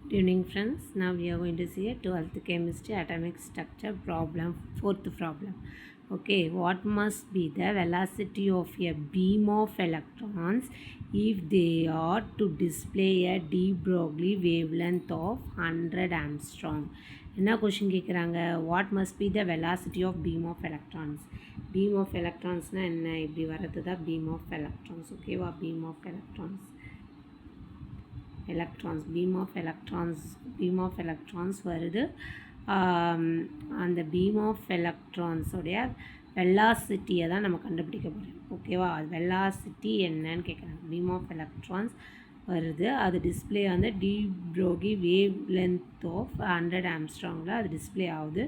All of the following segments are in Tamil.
Good evening friends. Now we are going to see a 12th chemistry atomic structure problem, fourth problem. Okay, what must be the velocity of a beam of electrons if they are to display a de Broglie wavelength of 100 Armstrong? என்ன கொஷின் கேட்குறாங்க? What must be the velocity of beam of electrons. Beam of எலக்ட்ரான்ஸ்னால் என்ன? இப்படி வர்றது தான் பீம் ஆஃப் எலக்ட்ரான்ஸ். ஓகேவா? பீம் ஆஃப் எலக்ட்ரான்ஸ் வருது. அந்த பீம் ஆஃப் எலக்ட்ரான்ஸோடைய வெலாசிட்டியை தான் நம்ம கண்டுபிடிக்க போகிறோம். ஓகேவா? வெலாசிட்டி என்னன்னு கேட்குறாங்க. பீம் ஆஃப் எலக்ட்ரான்ஸ் வருது. அது டிஸ்பிளே வந்து de Broglie wavelength of 100 ஆம்ஸ்ட்ராங்கில் அது டிஸ்பிளே ஆகுது.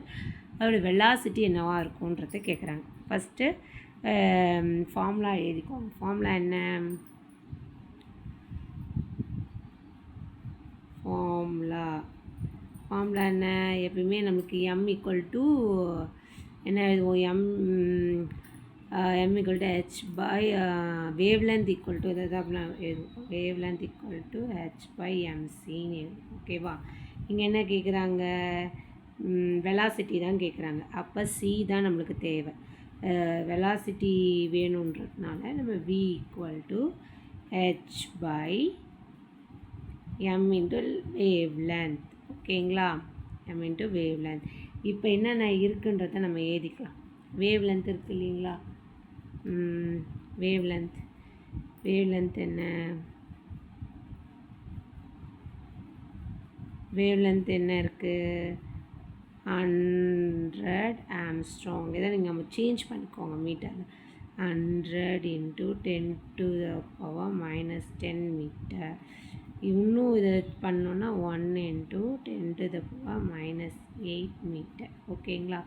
அதோடய வெலாசிட்டி என்னவாக இருக்குன்றதை கேட்குறாங்க. ஃபஸ்ட்டு ஃபார்முலா எழுதிக்கோங்க. ஃபார்முலா என்ன? ஃபார்முலா என்ன? எப்பயுமே நமக்கு எம் ஈக்குவல் டு என்ன எழுதுவோம்? M equal to h by wavelength equal to இதை தான் எழுதுவோம். Wavelength equal to h by எம்சின்னு எழுதுவோம். ஓகேவா? இங்கே என்ன கேட்குறாங்க? வெலாசிட்டி தான் கேட்குறாங்க. அப்போ சி தான் நம்மளுக்கு தேவை. வெலாசிட்டி வேணுன்றதுனால நம்ம v equal to h by m into wavelength. ஓகேங்களா? M into wavelength. இப்போ என்னென்ன இருக்குன்றதை நம்ம எழுதிக்கலாம். வேவ் லென்த் இருக்குது இல்லைங்களா? வேவ் லென்த் என்ன? வேவ் லென்த் என்ன இருக்குது? 100 ஆம்ஸ்ட்ராங். இதை நீங்கள் நம்ம சேஞ்ச் பண்ணிக்கோங்க மீட்டரில். 100 இன்ட்டு 10⁻−10 மீட்டர். இன்னும் இதை பண்ணோன்னா 1 இன்ட்டு 10⁻−8 மீட்டர். ஓகேங்களா?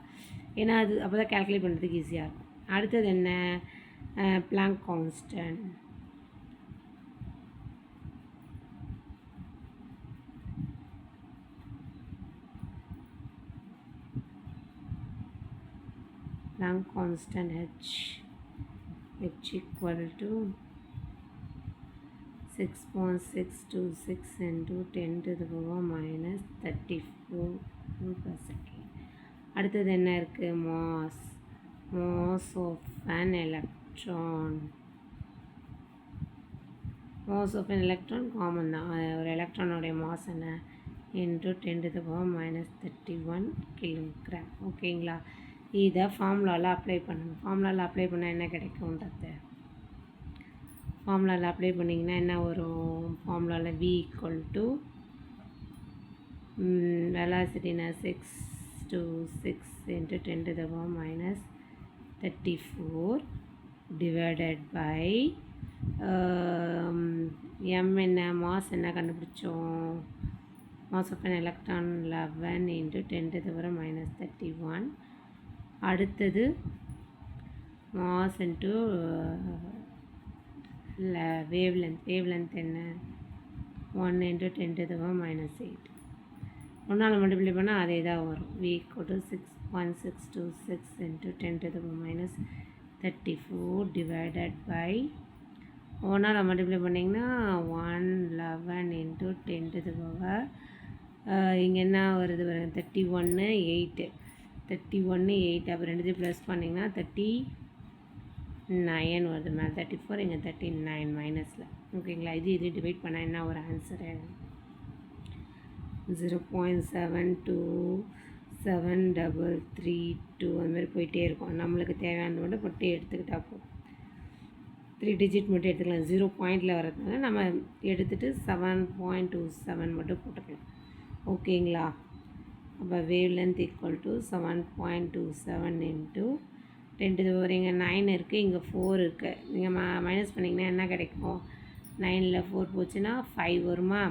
ஏன்னா அது அப்போ தான் கேல்குலேட் பண்ணுறதுக்கு ஈஸியாக இருக்கும். அடுத்தது என்ன? Blank constant. Planck constant h equal to 6.626 into 10⁻−34 per second. அடுத்தது என்ன இருக்குது? Mass of an electron. Mass of an electron common தான். ஒரு எலக்ட்ரானோடைய மாஸ் என்ன? Into 10⁻−31 kilogram. ஓகேங்களா? இதை ஃபார்முலாவில் அப்ளை பண்ணணும். ஃபார்முலாவில் அப்ளை பண்ணால் என்ன கிடைக்கும்ன்றது ஃபார்முலாவில் அப்ளை பண்ணிங்கன்னா என்ன வரும்? ஃபார்முலாவில் வி ஈக்குவல் டு வெலாசிட்டினா 626 இன்ட்டு 10⁻−34 டிவைடட் பை எம் என்ன? மாஸ் என்ன கண்டுபிடிச்சோம்? Mass of an electron 11 into 10⁻−31. அடுத்தது மாஸ் இன்ட்டு வேவ் லென்த் என்ன? 1 இன்ட்டு 10⁻−8. ஒன்றால் மல்டிப்ளை பண்ணால் அதே தான் வரும். V equal to 6.626 into 10⁻34 divided by ஒன்றால் மல்டிப்ளை பண்ணிங்கன்னா 111 இன்ட்டு 10⁻. இங்கே என்ன வருது பாருங்க? 31 8. அப்போ ரெண்டுத்தையும் ப்ளஸ் பண்ணிங்கன்னா 39 வருது. மேலே 34, இங்கே 39 மைனஸில். ஓகேங்களா? இது டிவைட் பண்ணால் என்ன ஒரு ஆன்சரு? 0.727332 அந்த மாதிரி போயிட்டே இருக்கும். நம்மளுக்கு தேவையானது மட்டும் போட்டு எடுத்துக்கிட்டால் போதும். 3 டிஜிட் மட்டும் எடுத்துக்கலாம். 0 பாயிண்டில் வர்றதுனால நம்ம எடுத்துகிட்டு 7.27 மட்டும் போட்டுக்கலாம். ஓகேங்களா? அப்போ wave length equal to 7.27 into 10⁻. இங்கே 9 இருக்குது, இங்கே 4 இருக்குது. நீங்கள் மைனஸ் பண்ணிங்கன்னா என்ன கிடைக்கும்? 9ல் 4 போச்சுன்னா 5 வருமா?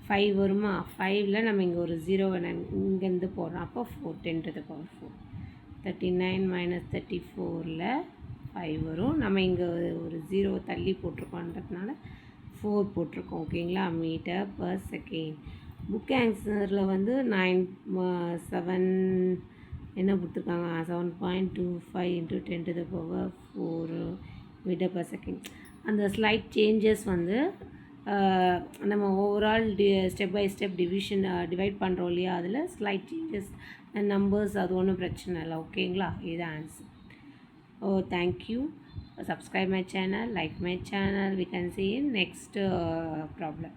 5ல் நம்ம இங்கே ஒரு 0 இங்கேருந்து போடுறோம். அப்போ 4 10⁻4. 39 - 34ல் 5 வரும். நம்ம இங்கே ஒரு 0 தள்ளி போட்டிருக்கோன்றதுனால 4 போட்டிருக்கோம். ஓகேங்களா? Metre per second. புக் ஆன்சரில் வந்து 7 என்ன கொடுத்துருக்காங்க? 7.25 இன்ட்டு 10⁻4 மீட்டர் பர் செகண்ட். அந்த ஸ்லைட் சேஞ்சஸ் வந்து நம்ம overall step by step divide பண்ணுறோம் இல்லையா, அதில் ஸ்லைட் சேஞ்சஸ் நம்பர்ஸ் அது ஒன்றும் பிரச்சனை இல்லை. ஓகேங்களா, இது answer. Thank you. Subscribe my channel, like my channel. We can see in next problem.